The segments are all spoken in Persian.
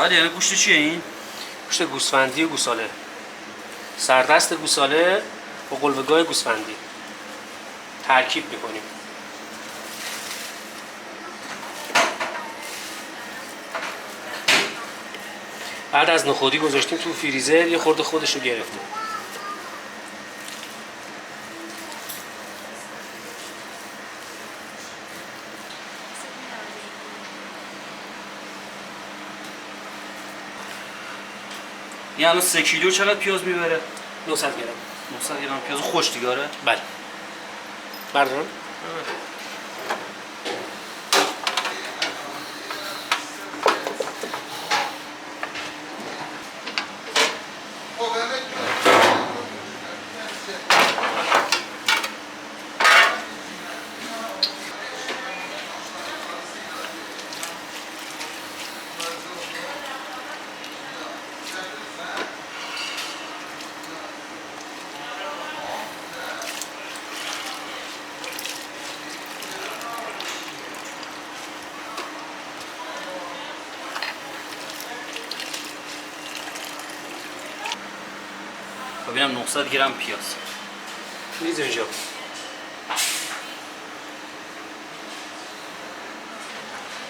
یعنی گوشت چیه این؟ گوشت گوسفندی و گوساله. سردست گوساله با قلوه‌گاه گوسفندی ترکیب میکنیم. بعد از نخودی گذاشتیم تو فریزر، یه خورده خودشو گرفته. این الان 3 کیلو چقدر پیاز میبره؟ 900 گرم. 900 گرم پیاز خوش دیگه. آره بله. بردارم. ببینم 900 گرم پیاز میز اینجا.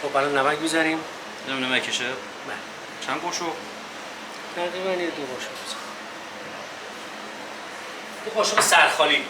خب برای نمک میذاریم. نمکشه؟ بله. چند قاشق؟ تقریبا یه 2 قاشق بذاریم. 2 قاشق سرخالی.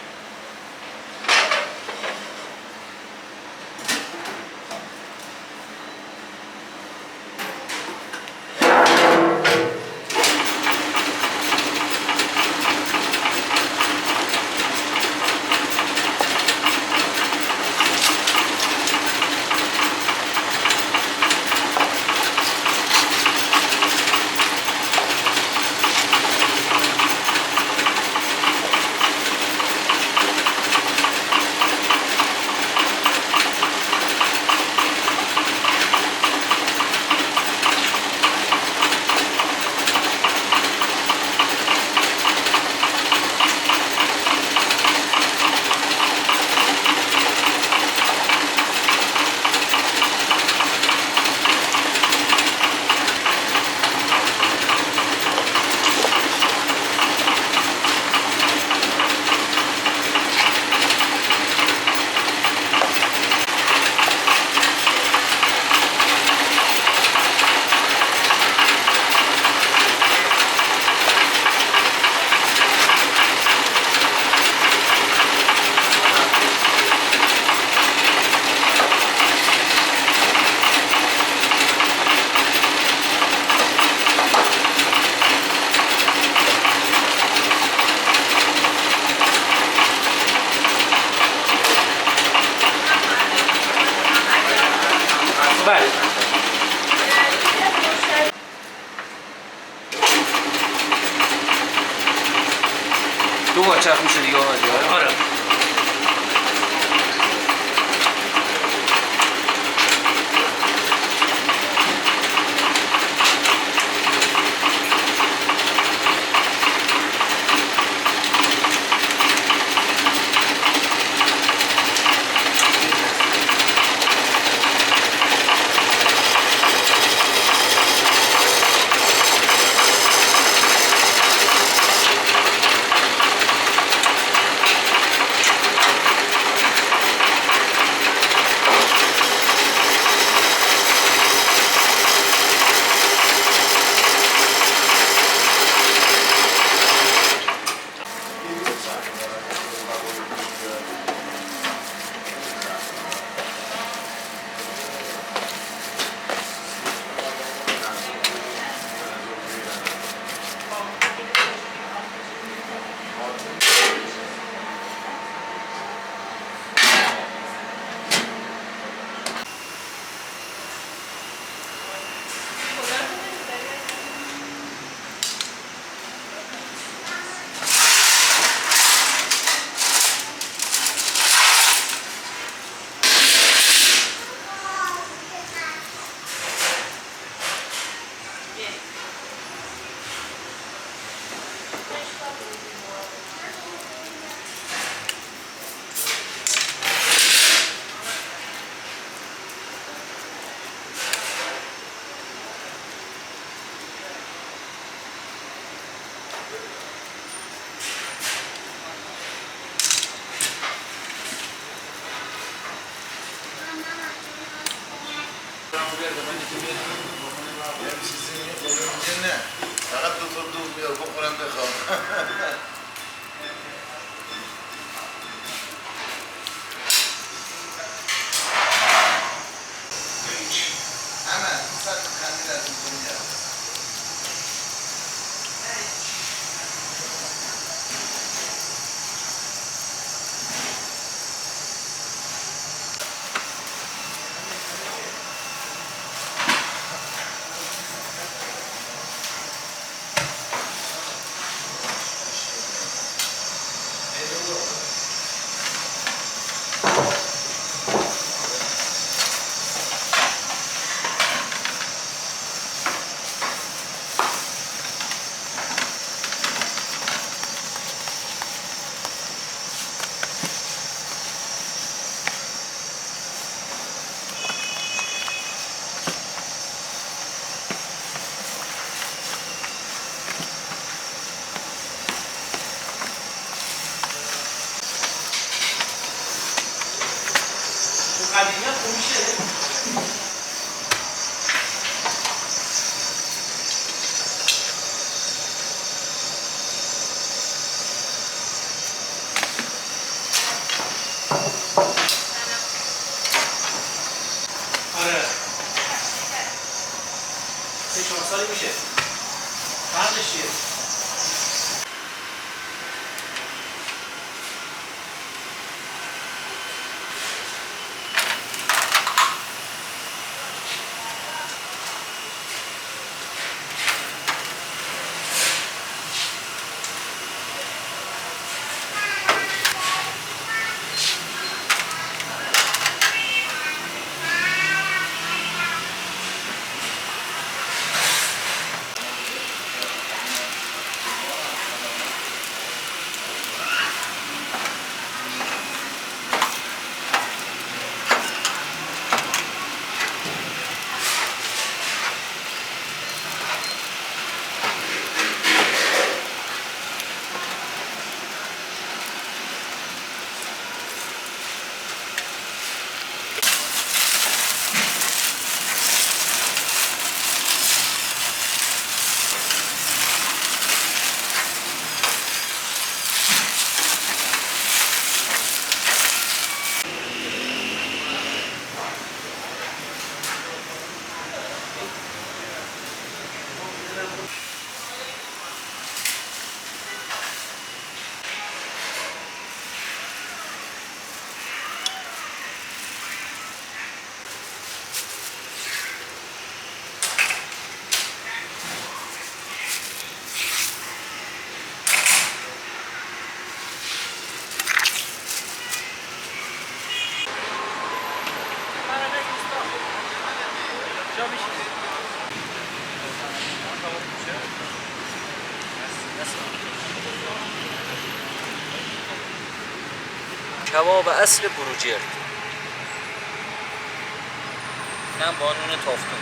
بله. دو بار چرخ میشه دیگه آقا. آره. یه چیزی میخورم میگه نه فقط دو تا دوغ بیار بخورم بخوام همه صد خندید از این دنیا قدیمیت خوب میشه آره 3-4 سالی میشه فرقش چیه؟ کباب اصل بروجرد اینم با نون تافتون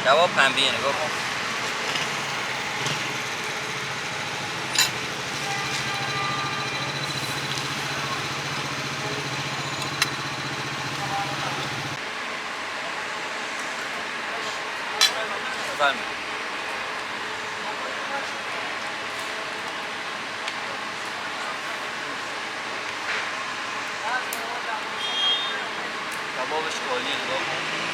کباب پنبیه نگاه کن بفرمایید کبابش عالیه نگاه کن